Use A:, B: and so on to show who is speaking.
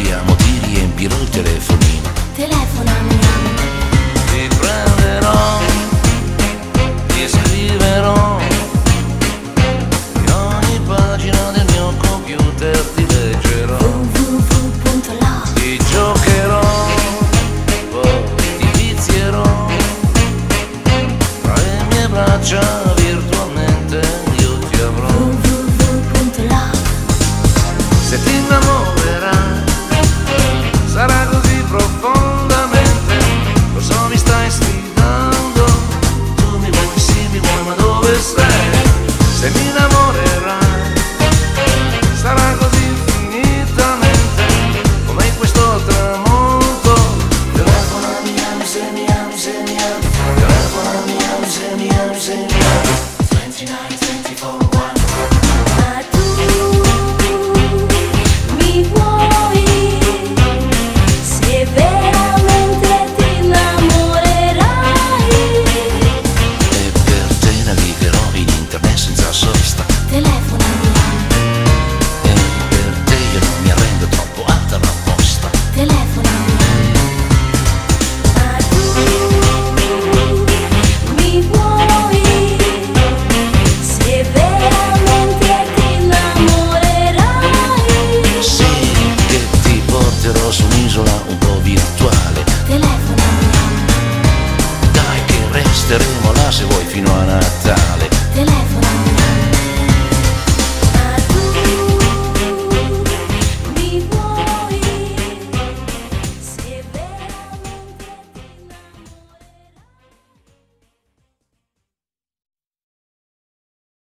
A: ti amo, ti riempirò il telefonino.
B: Telefonami.
A: Ti prenderò, ti scriverò, di ogni pagina del mio computer ti leggerò.
B: www.love.
A: Ti giocherò, poi ti vizierò, tra le mie braccia virtualmente io ti avrò.
B: www.love.
A: Se ti innamorerai sarà così profondamente, lo so mi stai sfidando, tu mi vuoi, sì mi vuoi, ma dove sei? Se mi innamorerai sarà così infinitamente, come in questo tramonto. Telefonami, ami, se mi ami, se mi ami, telefonami, ami, se mi ami, se mi ami. 29, 24, 1.
B: Ma tu mi vuoi, se veramente ti innamorerai.
A: E per te navigherò in internet senza sosta,
B: Telefonami.
A: e per te io non mi arrendo, troppo alta la posta.
B: Telefonami. Ma tu mi vuoi, se veramente ti innamorerai.
A: Sì, che ti porterò su un'isola un po' virtuale,
B: Telefonami.
A: dai che resteremo là se vuoi fino a Natale.